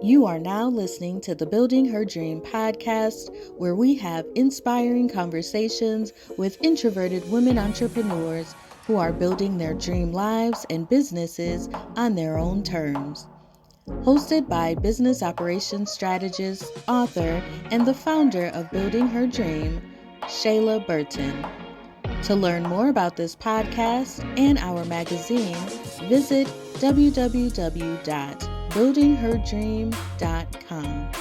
You are now listening to the Building Her Dream podcast, where we have inspiring conversations with introverted women entrepreneurs who are building their dream lives and businesses on their own terms. Hosted by business operations strategist, author, and the founder of Building Her Dream, Shayla Burton. To learn more about this podcast and our magazine, visit www.buildingherdream.com.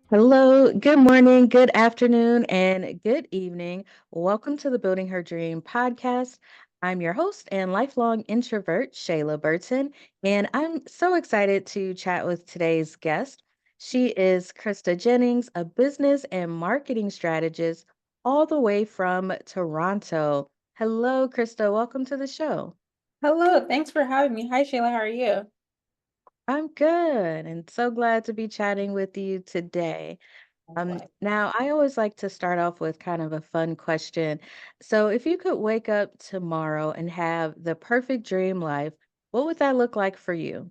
Hello, good morning, good afternoon, and good evening. Welcome to the Building Her Dream podcast. I'm your host and lifelong introvert, Shayla Burton, and I'm so excited to chat with today's guest. She is Krista Jennings, a business and marketing strategist all the way from Toronto. Hello, Krista. Welcome to the show. Hello, thanks for having me. Hi, Shayla, how are you? I'm good and so glad to be chatting with you today. Likewise. Now, I always like to start off with kind of a fun question. So, if you could wake up tomorrow and have the perfect dream life, what would that look like for you?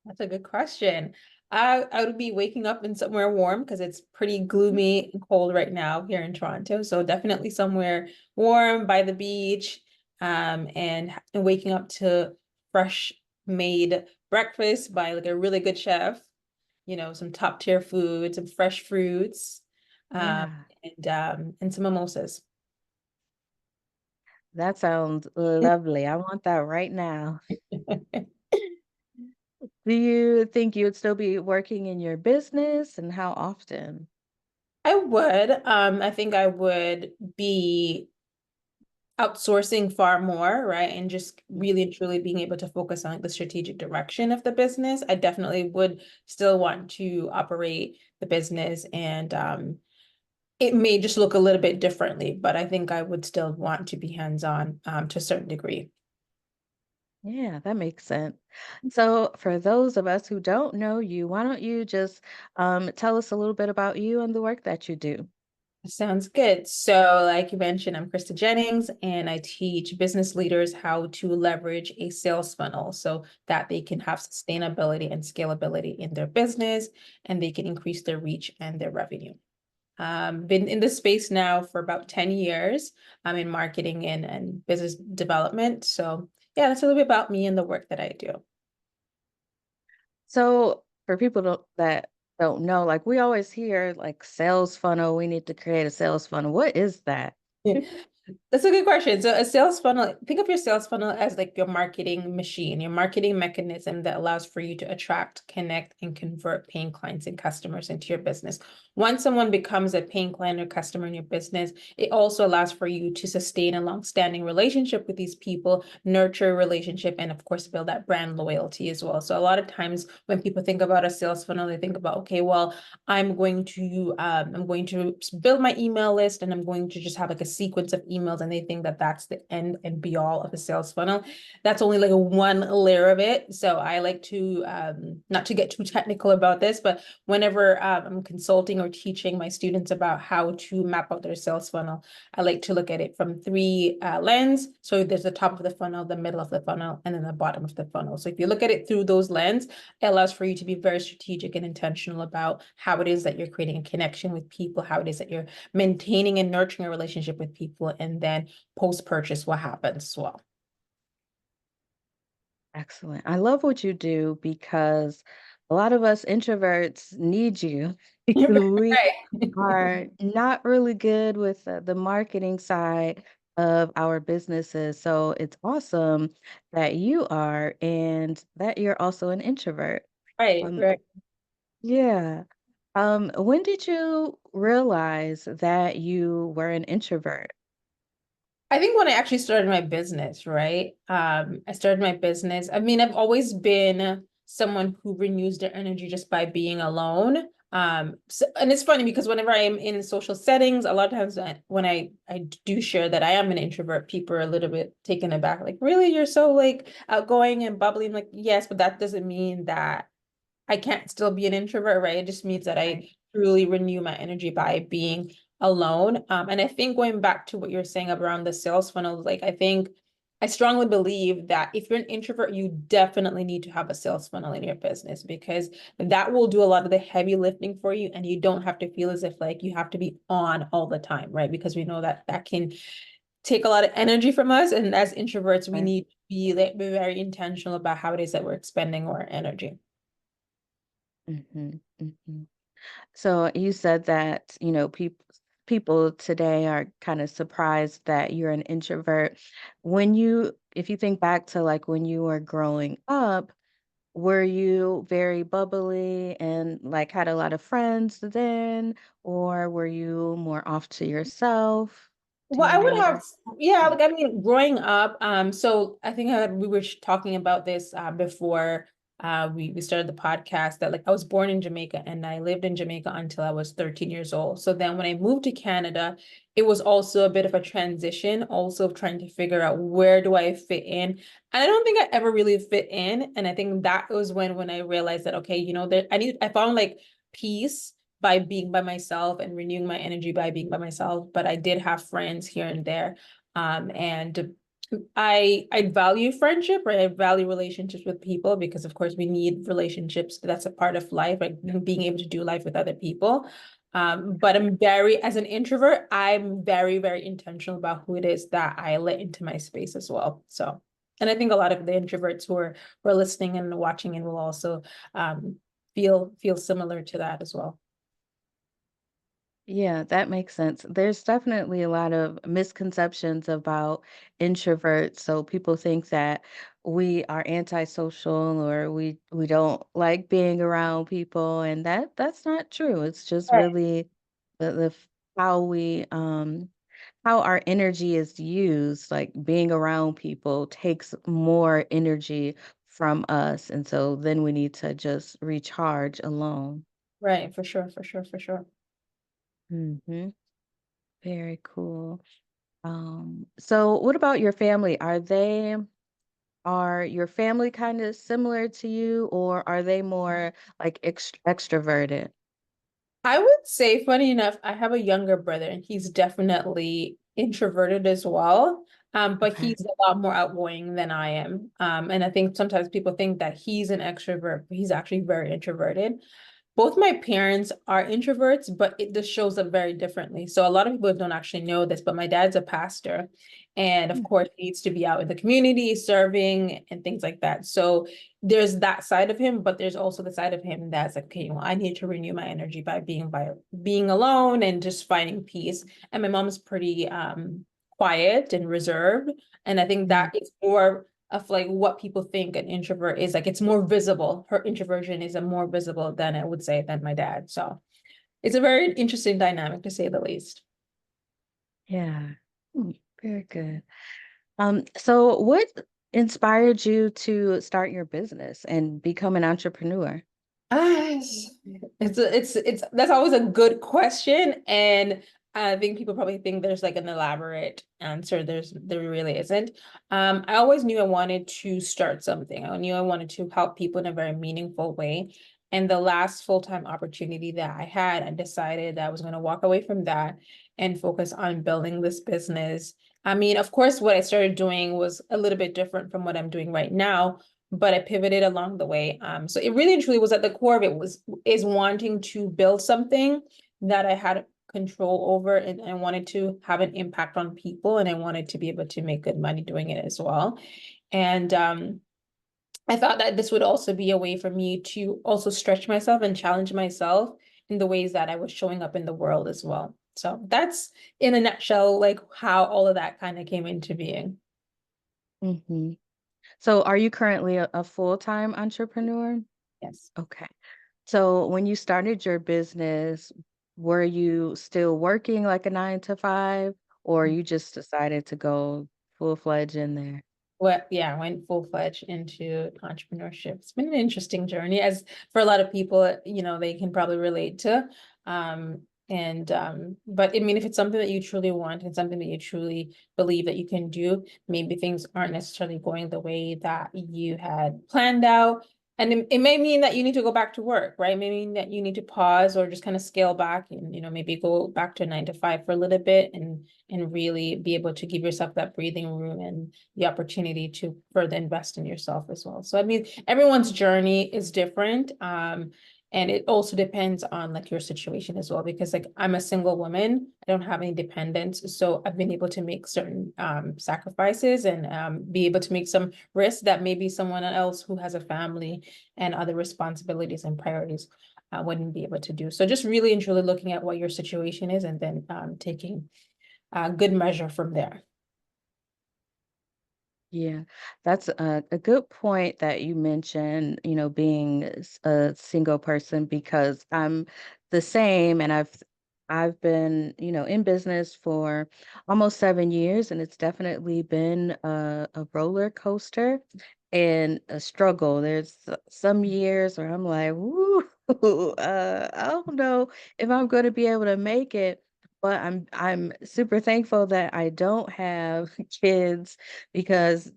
That's a good question. I would be waking up in somewhere warm because it's pretty gloomy and cold right now here in Toronto. So definitely somewhere warm by the beach, and waking up to fresh made breakfast by like a really good chef, some top tier food, some fresh fruits, um, Yeah, and some mimosas. that sounds lovely. I want that right now. Do you think you would still be working in your business and how often? I would. I think I would be outsourcing far more, right? And just really and truly being able to focus on the strategic direction of the business. I definitely would still want to operate the business and it may just look a little bit differently, but I think I would still want to be hands-on to a certain degree. Yeah, that makes sense. So, for those of us who don't know you, why don't you just tell us a little bit about you and the work that you do? Sounds good. So, like you mentioned, I'm Krista Jennings, and I teach business leaders how to leverage a sales funnel so that they can have sustainability and scalability in their business and they can increase their reach and their revenue. Been in this space now for about 10 years. I'm in marketing and business development. So, yeah, that's a little bit about me and the work that I do. So for people that don't know, like we always hear like sales funnel, we need to create a sales funnel. What is that? That's a good question. So a sales funnel, think of your sales funnel as like your marketing machine, your marketing mechanism that allows for you to attract, connect, and convert paying clients and customers into your business. Once someone becomes a paying client or customer in your business, it also allows for you to sustain a long-standing relationship with these people, nurture a relationship, and of course, build that brand loyalty as well. So a lot of times when people think about a sales funnel, they think about, okay, well, I'm going to build my email list and I'm going to just have like a sequence of emails, and they think that that's the end and be all of a sales funnel. That's only like a one layer of it. So I like to not to get too technical about this, but whenever I'm consulting or teaching my students about how to map out their sales funnel, I like to look at it from three lens. So there's the top of the funnel, the middle of the funnel, and then the bottom of the funnel. So if you look at it through those lens, it allows for you to be very strategic and intentional about how it is that you're creating a connection with people, how it is that you're maintaining and nurturing a relationship with people, and then post-purchase, what happens as well. Excellent. I love what you do because a lot of us introverts need you. We Right. are not really good with the marketing side of our businesses. So it's awesome that you are and that you're also an introvert. Right, Um, right. yeah. When did you realize that you were an introvert? I think when I actually started my business, right? I started my business. I mean, I've always been someone who renews their energy just by being alone. And it's funny because whenever I am in social settings, a lot of times when I do share that I am an introvert, people are a little bit taken aback, like, really, you're so like outgoing and bubbly. I'm like, yes, but that doesn't mean that I can't still be an introvert, right? It just means that I Right. truly renew my energy by being alone. And I think going back to what you're saying around the sales funnel, like I think I strongly believe that if you're an introvert, you definitely need to have a sales funnel in your business, because that will do a lot of the heavy lifting for you, and you don't have to feel as if like you have to be on all the time, right? Because we know that that can take a lot of energy from us, and as introverts, we Right. need to be like very intentional about how it is that we're expending our energy. hmm hmm So you said that, people today are kind of surprised that you're an introvert. If you think back to like when you were growing up, were you very bubbly and like had a lot of friends then, or were you more off to yourself? Do Well, you I would have, remember? yeah, Yeah. like I mean, growing up, so I think we were talking about this before we started the podcast, that like I was born in Jamaica and I lived in Jamaica until I was 13 years old. So then when I moved to Canada, it was also a bit of a transition, also of trying to figure out where do I fit in. And I don't think I ever really fit in. And I think that was when I realized that, okay, that I found like peace by being by myself and renewing my energy by being by myself. But I did have friends here and there. And I value friendship, right? I value relationships with people, because of course we need relationships. That's a part of life, like being able to do life with other people. But as an introvert, I'm very, very intentional about who it is that I let into my space as well. So, and I think a lot of the introverts who are listening and watching and will also feel similar to that as well. Yeah, that makes sense. There's definitely a lot of misconceptions about introverts. So people think that we are antisocial or we don't like being around people, and that's not true. It's just Right. really how we how our energy is used. Like being around people takes more energy from us, and so then we need to just recharge alone. Right, for sure, for sure, for sure. hmm Very cool. So what about your family? Are your family kind of similar to you, or are they more like extroverted? I would say, funny enough, I have a younger brother and he's definitely introverted as well. But Okay. he's a lot more outgoing than I am. And I think sometimes people think that he's an extrovert, but he's actually very introverted. Both my parents are introverts, but it just shows up very differently. So a lot of people don't actually know this, but my dad's a pastor. And of Mm, course, he needs to be out in the community serving and things like that. So there's that side of him, but there's also the side of him that's like, okay, well, I need to renew my energy by being alone and just finding peace. And my mom's pretty quiet and reserved. And I think mm. that is more of like what people think an introvert is. Like it's more visible. Her introversion is a more visible than I would say than my dad. So it's a very interesting dynamic to say the least. Yeah. Very good. So what inspired you to start your business and become an entrepreneur? Ah, it's that's always a good question, and I think people probably think there's like an elaborate answer. There really isn't. I always knew I wanted to start something. I knew I wanted to help people in a very meaningful way. And the last full-time opportunity that I had, I decided that I was going to walk away from that and focus on building this business. I mean, of course, what I started doing was a little bit different from what I'm doing right now, but I pivoted along the way. So it really and truly was at the core of it is wanting to build something that I had control over, and I wanted to have an impact on people, and I wanted to be able to make good money doing it as well. And I thought that this would also be a way for me to also stretch myself and challenge myself in the ways that I was showing up in the world as well. So that's in a nutshell, like how all of that kind of came into being. hmm So are you currently a full-time entrepreneur? Yes. Okay. So when you started your business, were you still working like a 9 to 5, or you just decided to go full-fledged in there? Well, yeah, I went full-fledged into entrepreneurship. It's been an interesting journey, as for a lot of people, they can probably relate to. But I mean, if it's something that you truly want and something that you truly believe that you can do, maybe things aren't necessarily going the way that you had planned out. And it may mean that you need to go back to work, right? Maybe mean that you need to pause or just kind of scale back and, maybe go back to 9 to 5 for a little bit and really be able to give yourself that breathing room and the opportunity to further invest in yourself as well. So, I mean, everyone's journey is different. And it also depends on like your situation as well, because like I'm a single woman, I don't have any dependents. So I've been able to make certain sacrifices and be able to make some risks that maybe someone else who has a family and other responsibilities and priorities wouldn't be able to do. So just really and truly looking at what your situation is and then taking a good measure from there. Yeah, that's a good point that you mentioned, being a single person because I'm the same and I've been, in business for almost 7 years and it's definitely been a roller coaster and a struggle. There's some years where I'm like, woo, I don't know if I'm going to be able to make it. But I'm super thankful that I don't have kids because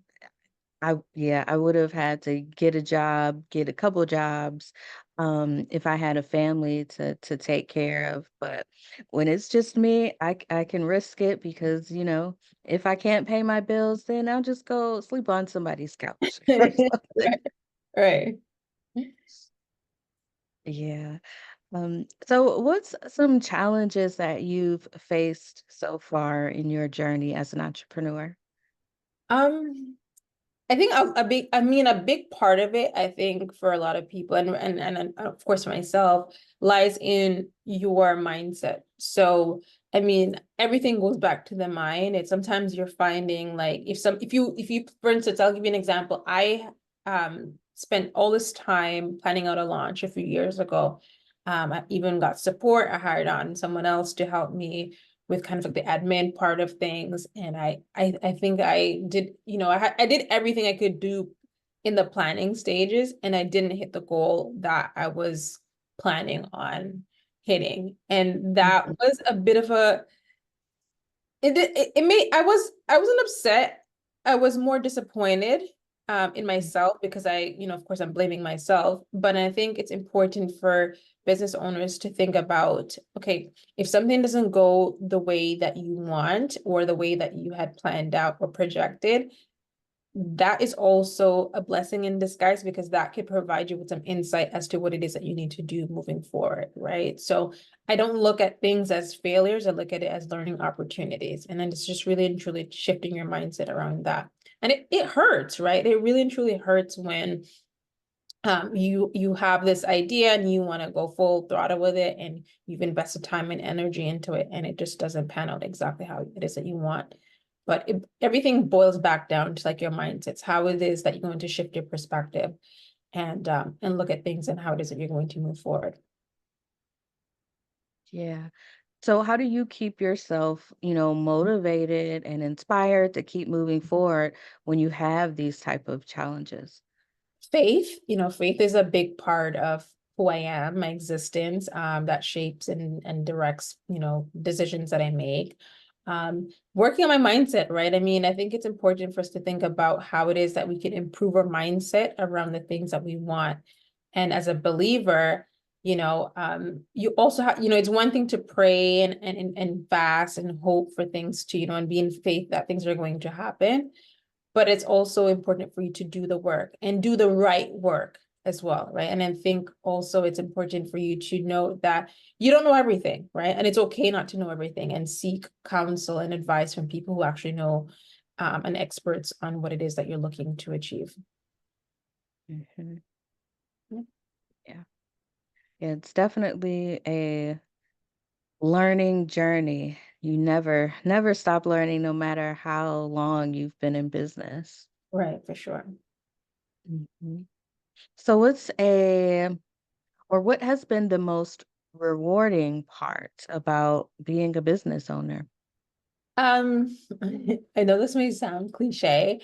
I would have had to get a job, get a couple jobs, if I had a family to take care of. But when it's just me, I can risk it because, if I can't pay my bills, then I'll just go sleep on somebody's couch or something. Right. Right. Yeah. So what's some challenges that you've faced so far in your journey as an entrepreneur? Um, I think a big part of it, I think for a lot of people and of course myself, lies in your mindset. So, I mean, everything goes back to the mind. It's sometimes you're finding like if you, for instance, I'll give you an example. I spent all this time planning out a launch a few years ago. I even got support. I hired on someone else to help me with kind of like the admin part of things. And I think I did, I did everything I could do in the planning stages, and I didn't hit the goal that I was planning on hitting. And that Mhm, was a bit of a it made I wasn't upset. I was more disappointed in myself because of course I'm blaming myself, but I think it's important for business owners to think about, okay, if something doesn't go the way that you want or the way that you had planned out or projected, that is also a blessing in disguise because that could provide you with some insight as to what it is that you need to do moving forward, right? So I don't look at things as failures, I look at it as learning opportunities. And then it's just really and truly shifting your mindset around that. And it hurts, right? It really and truly hurts when you have this idea and you want to go full throttle with it and you've invested time and energy into it and it just doesn't pan out exactly how it is that you want. But everything boils back down to like your mindsets, how it is that you're going to shift your perspective and look at things and how it is that you're going to move forward. yeah. So how do you keep yourself, motivated and inspired to keep moving forward when you have these type of challenges? Faith is a big part of who I am, my existence, that shapes and directs, decisions that I make. Working on my mindset, right? I mean, I think it's important for us to think about how it is that we can improve our mindset around the things that we want. And as a believer, you also have, it's one thing to pray and fast and hope for things to, and be in faith that things are going to happen, but it's also important for you to do the work and do the right work as well, right? And I think also it's important for you to know that you don't know everything, right? And it's okay not to know everything and seek counsel and advice from people who actually know and experts on what it is that you're looking to achieve. Mhm. Yeah. Yeah, it's definitely a learning journey. You never stop learning no matter how long you've been in business. Right, for sure. Mhm. So what has been the most rewarding part about being a business owner? Um, I know this may sound cliche,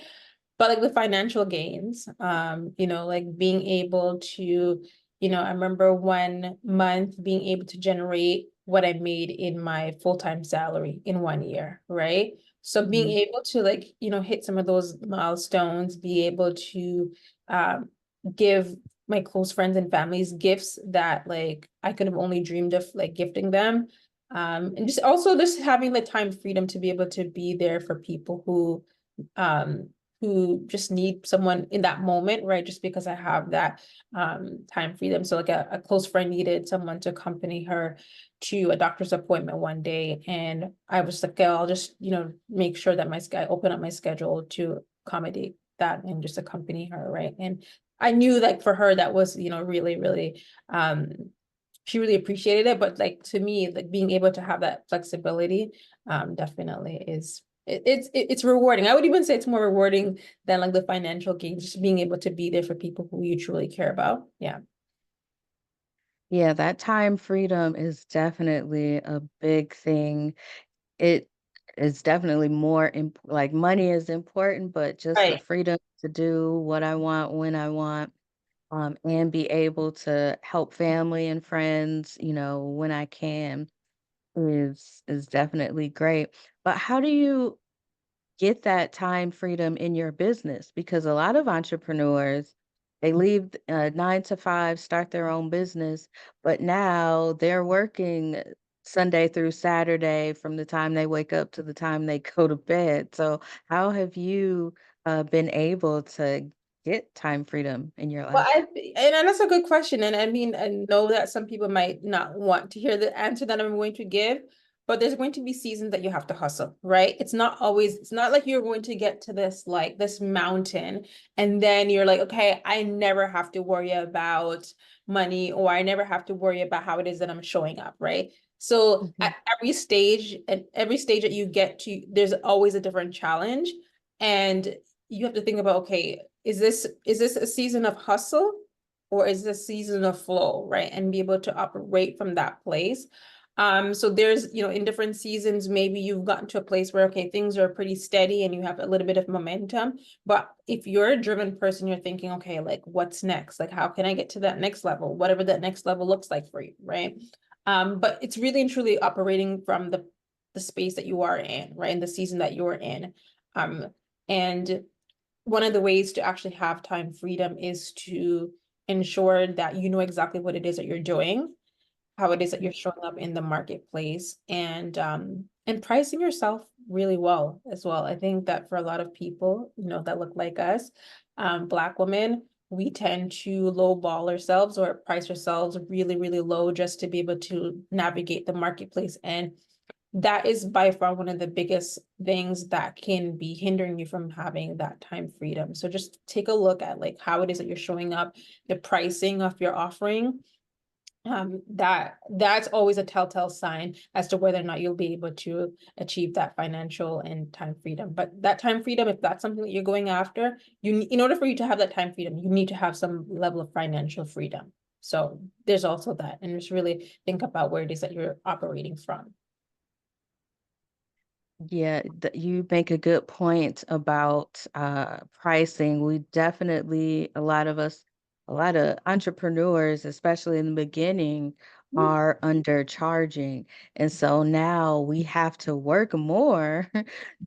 but like the financial gains, like being able to, I remember 1 month being able to generate what I made in my full-time salary in 1 year, right? So being Mhm. able to hit some of those milestones, be able to um give my close friends and families gifts that like I could have only dreamed of like gifting them. And just also just having the time freedom to be able to be there for people um who just need someone in that moment, right? Just because I have that time freedom. So like a close friend needed someone to accompany her to a doctor's appointment one day. And I was like, I'll just, make sure that I open up my schedule to accommodate that and just accompany her, right? And I knew like for her that was, really, really she really appreciated it. But like to me, like being able to have that flexibility definitely is it's rewarding. I would even say it's more rewarding than like the financial gain, just being able to be there for people who you truly care about. Yeah. Yeah, that time freedom is definitely a big thing. It is definitely more like money is important, but just the Right. freedom to do what I want when I want, and be able to help family and friends, when I can is definitely great. But how do you get that time freedom in your business? Because a lot of entrepreneurs, they leave 9 to 5, start their own business, but now they're working Sunday through Saturday from the time they wake up to the time they go to bed. So, how have you been able to get time freedom in your Well, life? and that's a good question. And I mean, I know that some people might not want to hear the answer that I'm going to give, but there's going to be seasons that you have to hustle, right? It's not like you're going to get to this mountain and then you're like, okay, I never have to worry about money, or I never have to worry about how it is that I'm showing up, right? So Mhm. at every stage that you get to, there's always a different challenge. And you have to think about, okay, is this a season of hustle or is this a season of flow, right? And be able to operate from that place. So there's, in different seasons, maybe you've gotten to a place where, okay, things are pretty steady and you have a little bit of momentum. But if you're a driven person, you're thinking, okay, like what's next? Like, how can I get to that next level? Whatever that next level looks like for you, right? But it's really and truly operating from the space that you are in, right? In the season that you're in. And one of the ways to actually have time freedom is to ensure that you know exactly what it is that you're doing, how it is that you're showing up in the marketplace, and pricing yourself really well as well. I think that for a lot of people, that look like us, Black women, we tend to lowball ourselves or price ourselves really, really low just to be able to navigate the marketplace. And that is by far one of the biggest things that can be hindering you from having that time freedom. So just take a look at like how it is that you're showing up, the pricing of your offering. That's always a telltale sign as to whether or not you'll be able to achieve that financial and time freedom. But that time freedom, if that's something that you're going after, in order for you to have that time freedom, you need to have some level of financial freedom. So there's also that, and just really think about where it is that you're operating from. Yeah, you make a good point about pricing. We definitely, a lot of entrepreneurs, especially in the beginning, are undercharging. And so now we have to work more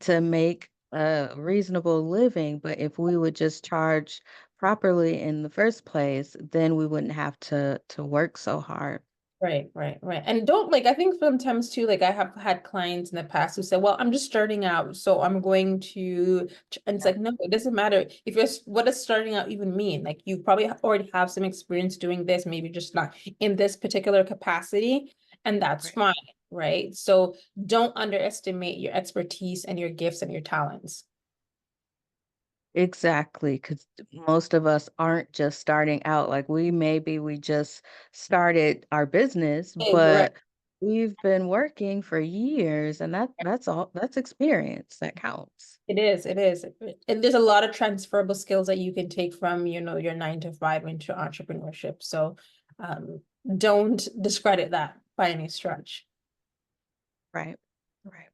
to make a reasonable living. But if we would just charge properly in the first place, then we wouldn't have to work so hard. Right, right, right. And don't like, I think sometimes too, like I have had clients in the past who say, well, I'm just starting out, so I'm going to, and it's Yeah, like, no, it doesn't matter. If you're, what does starting out even mean? Like you probably already have some experience doing this, maybe just not in this particular capacity, and that's right. fine, right? So don't underestimate your expertise and your gifts and your talents. Exactly, because most of us aren't just starting out. Like we just started our business, Right. but we've been working for years, and that's experience that counts. It is, it is. And there's a lot of transferable skills that you can take from, your 9 to 5 into entrepreneurship. So um, don't discredit that by any stretch. Right. Right.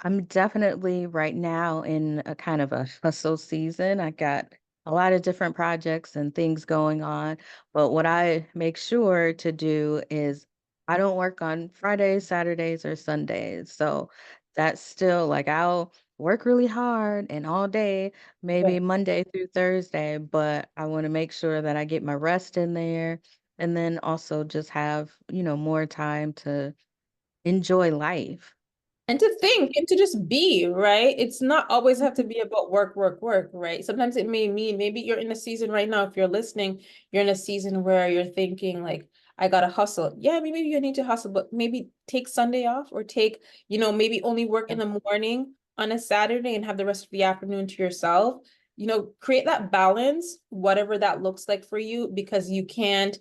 I'm definitely right now in a kind of a hustle season. I got a lot of different projects and things going on, but what I make sure to do is I don't work on Fridays, Saturdays, or Sundays. So that's still like I'll work really hard and all day, maybe Right. Monday through Thursday, but I want to make sure that I get my rest in there and then also just have, more time to enjoy life. And to think and to just be, right? It's not always have to be about work, work, work, right? Sometimes it may mean maybe you're in a season right now, if you're listening, you're in a season where you're thinking like, I gotta hustle. Yeah, maybe you need to hustle, but maybe take Sunday off or take, maybe only work in the morning on a Saturday and have the rest of the afternoon to yourself. Create that balance, whatever that looks like for you, because you can't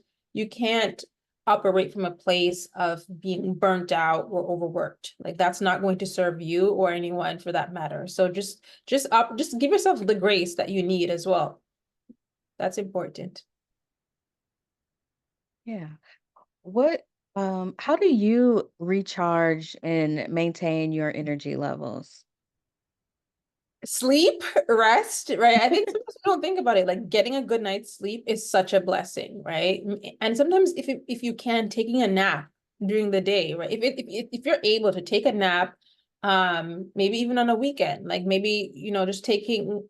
operate from a place of being burnt out or overworked. Like that's not going to serve you or anyone for that matter. So just give yourself the grace that you need as well. That's important. Yeah. What, how do you recharge and maintain your energy levels? Sleep, rest, right? I think sometimes we don't think about it. Like getting a good night's sleep is such a blessing, right? And sometimes if you can, taking a nap during the day, right? If you're able to take a nap, maybe even on a weekend, like maybe just taking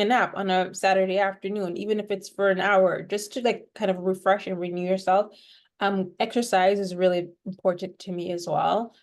a nap on a Saturday afternoon, even if it's for an hour, just to like kind of refresh and renew yourself. Exercise is really important to me as well.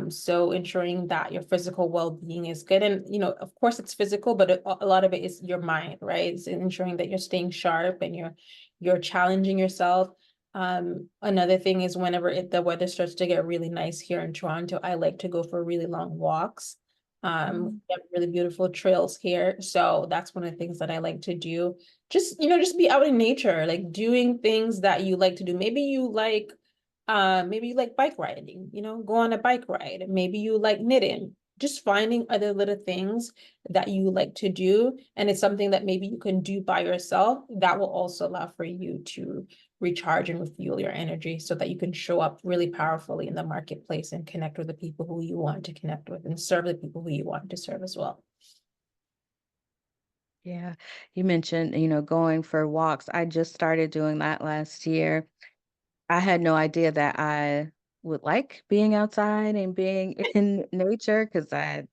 So ensuring that your physical well-being is good. And, of course it's physical, but a lot of it is your mind, right? It's ensuring that you're staying sharp and you're challenging yourself. Another thing is whenever the weather starts to get really nice here in Toronto, I like to go for really long walks. We have really beautiful trails here. So that's one of the things that I like to do. Just be out in nature, like doing things that you like to do. Maybe you like bike riding, go on a bike ride. Maybe you like knitting. Just finding other little things that you like to do. And it's something that maybe you can do by yourself. That will also allow for you to recharge and refuel your energy so that you can show up really powerfully in the marketplace and connect with the people who you want to connect with and serve the people who you want to serve as well. Yeah. You mentioned, going for walks. I just started doing that last year. I had no idea that I would like being outside and being in nature because I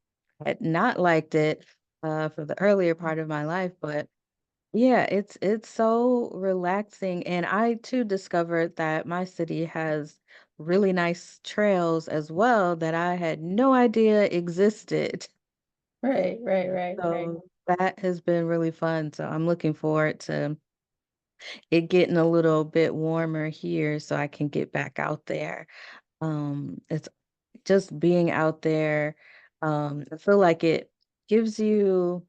had not liked it for the earlier part of my life. But yeah, it's so relaxing. And I too discovered that my city has really nice trails as well that I had no idea existed. Right, right, right, right. So that has been really fun. So I'm looking forward to it getting a little bit warmer here so I can get back out there. It's just being out there. I feel like it gives you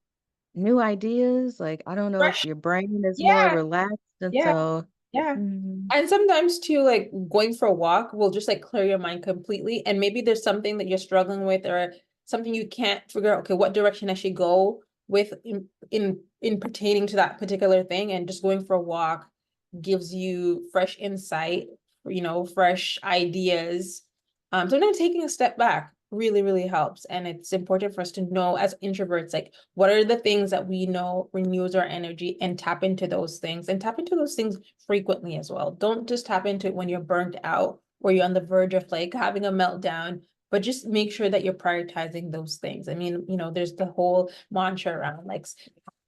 new ideas. Like, I don't know if Fresh. your brain is more Yeah, relaxed. And yeah. so, Yeah. mhm, And sometimes too, like going for a walk will just like clear your mind completely. And maybe there's something that you're struggling with or something you can't figure out, okay, what direction I should go with in pertaining to that particular thing. And just going for a walk gives you fresh insight, fresh ideas. Sometimes taking a step back really, really helps. And it's important for us to know as introverts, like what are the things that we know renews our energy and tap into those things and tap into those things frequently as well. Don't just tap into it when you're burnt out or you're on the verge of like having a meltdown, but just make sure that you're prioritizing those things. I mean, there's the whole mantra around like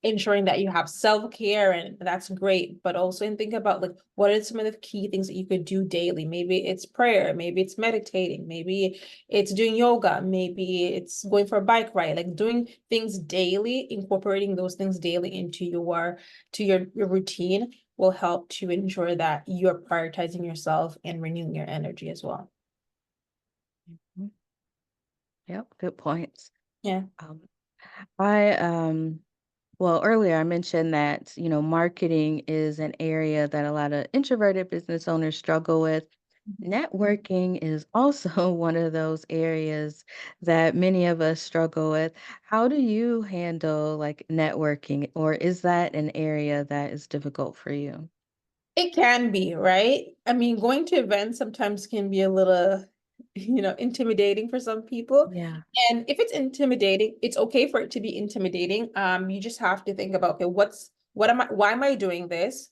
ensuring that you have self-care and that's great, but also and think about like what are some of the key things that you could do daily. Maybe it's prayer, maybe it's meditating, maybe it's doing yoga, maybe it's going for a bike ride, like doing things daily, incorporating those things daily into your routine will help to ensure that you're prioritizing yourself and renewing your energy as well. mhm. Yep, good points. Yeah. Um, I Well, earlier I mentioned that, marketing is an area that a lot of introverted business owners struggle with. Networking is also one of those areas that many of us struggle with. How do you handle like networking, or is that an area that is difficult for you? It can be, right? I mean, going to events sometimes can be a little, intimidating for some people. Yeah. And if it's intimidating, it's okay for it to be intimidating. You just have to think about, okay, why am I doing this?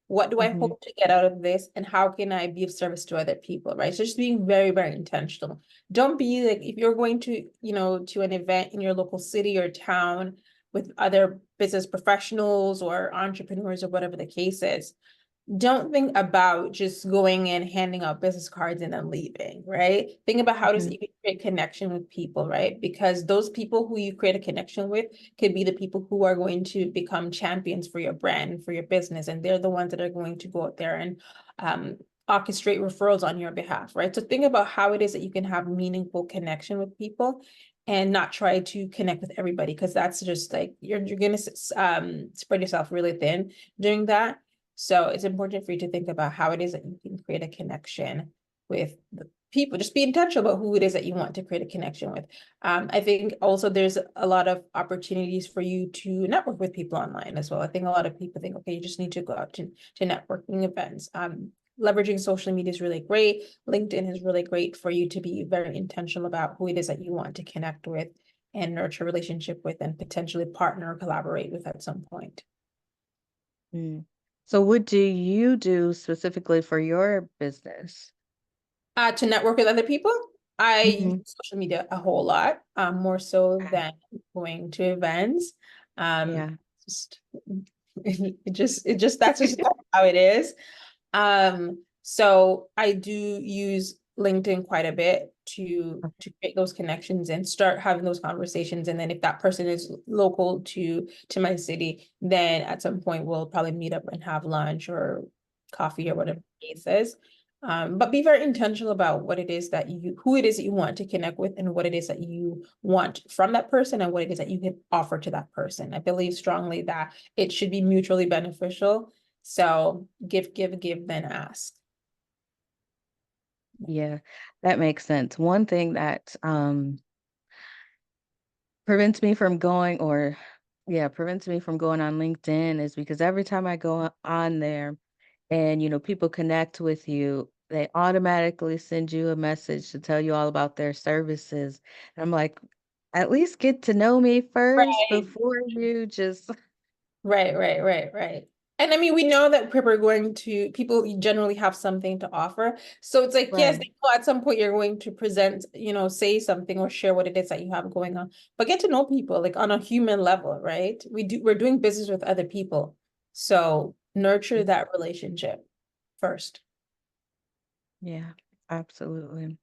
What do I Mm-hmm. hope to get out of this? And how can I be of service to other people, right? So just being very, very intentional. Don't be like, if you're going to, to an event in your local city or town with other business professionals or entrepreneurs or whatever the case is, don't think about just going and handing out business cards and then leaving, right? Think about how does Mm-hmm. it you can create connection with people, right? Because those people who you create a connection with could be the people who are going to become champions for your brand, for your business, and they're the ones that are going to go out there and orchestrate referrals on your behalf, right? So think about how it is that you can have meaningful connection with people and not try to connect with everybody, because that's just like you're gonna spread yourself really thin doing that. So it's important for you to think about how it is that you can create a connection with the people. Just be intentional about who it is that you want to create a connection with. I think also there's a lot of opportunities for you to network with people online as well. I think a lot of people think, okay, you just need to go out to networking events. Leveraging social media is really great. LinkedIn is really great for you to be very intentional about who it is that you want to connect with and nurture a relationship with and potentially partner or collaborate with at some point. Mm. So what do you do specifically for your business? To network with other people, I use Mm-hmm. social media a whole lot, more so Okay. than going to events. Yeah. Just that's just how it is. So I do use LinkedIn quite a bit to create those connections and start having those conversations. And then if that person is local to my city, then at some point we'll probably meet up and have lunch or coffee or whatever the case is. But be very intentional about what it is that who it is that you want to connect with and what it is that you want from that person and what it is that you can offer to that person. I believe strongly that it should be mutually beneficial. So give, then ask. Yeah, that makes sense. One thing that prevents me from going or yeah, prevents me from going on LinkedIn is because every time I go on there and people connect with you, they automatically send you a message to tell you all about their services. And I'm like, at least get to know me first Right. before you just Right. And I mean, we know that people are going to, people generally have something to offer. So it's like, yes, right. they know at some point you're going to present, say something or share what it is that you have going on, but get to know people like on a human level, right? We're doing business with other people. So nurture that relationship first. Yeah, absolutely.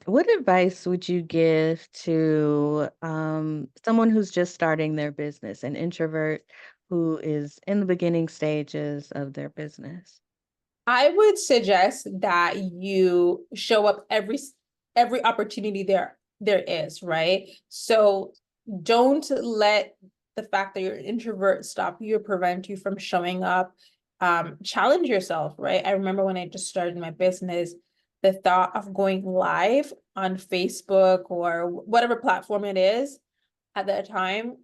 What advice would you give to someone who's just starting their business, an introvert who is in the beginning stages of their business? I would suggest that you show up every opportunity there is, right? So don't let the fact that you're an introvert stop you or prevent you from showing up. Challenge yourself, right? I remember when I just started my business, the thought of going live on Facebook or whatever platform it is at that time,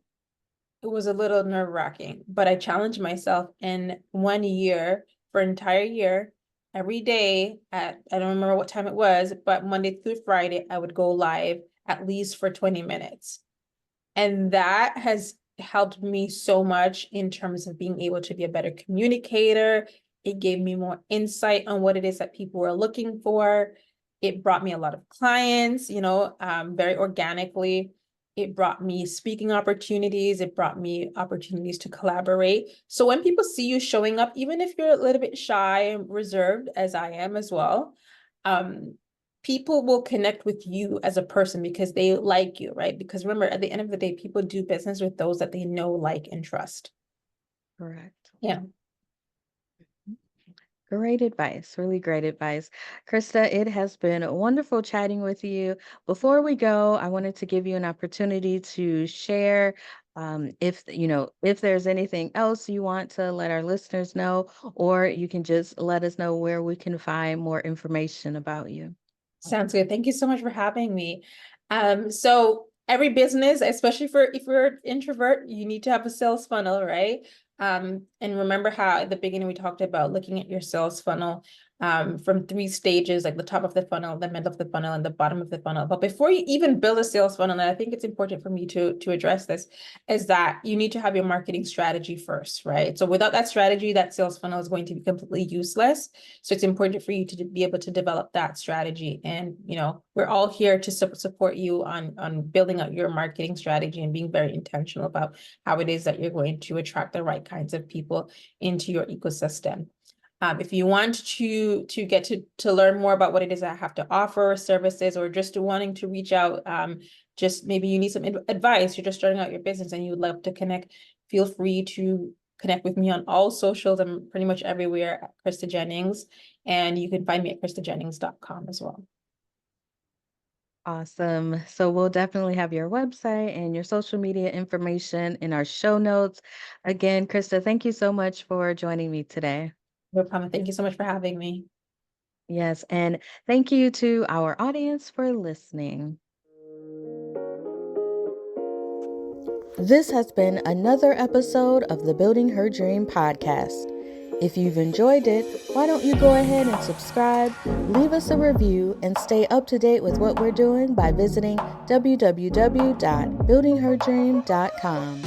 it was a little nerve-wracking, but I challenged myself in 1 year, for an entire year, every day at, I don't remember what time it was, but Monday through Friday, I would go live at least for 20 minutes. And that has helped me so much in terms of being able to be a better communicator. It gave me more insight on what it is that people were looking for. It brought me a lot of clients, very organically. It brought me speaking opportunities. It brought me opportunities to collaborate. So when people see you showing up, even if you're a little bit shy and reserved, as I am as well, um, people will connect with you as a person because they like you, right? Because remember, at the end of the day, people do business with those that they know, like, and trust. Correct. Yeah. Great advice, really great advice. Krista, it has been wonderful chatting with you. Before we go, I wanted to give you an opportunity to share if there's anything else you want to let our listeners know, or you can just let us know where we can find more information about you. Sounds good. Thank you so much for having me. So every business, especially if you're an introvert, you need to have a sales funnel, right? And remember how at the beginning we talked about looking at your sales funnel. from 3 stages, like the top of the funnel, the middle of the funnel, and the bottom of the funnel. But before you even build a sales funnel, and I think it's important for me to address this, is that you need to have your marketing strategy first, right? So without that strategy, that sales funnel is going to be completely useless. So it's important for you to be able to develop that strategy. And, we're all here to support you on building out your marketing strategy and being very intentional about how it is that you're going to attract the right kinds of people into your ecosystem. If you want to get to learn more about what it is I have to offer, services, or just wanting to reach out, just maybe you need some advice, you're just starting out your business and you would love to connect, feel free to connect with me on all socials. I'm pretty much everywhere at Krista Jennings, and you can find me at kristajennings.com as well. Awesome. So we'll definitely have your website and your social media information in our show notes. Again, Krista, thank you so much for joining me today. No problem. Thank you so much for having me. Yes, and thank you to our audience for listening. This has been another episode of the Building Her Dream podcast. If you've enjoyed it, why don't you go ahead and subscribe, leave us a review, and stay up to date with what we're doing by visiting www.buildingherdream.com.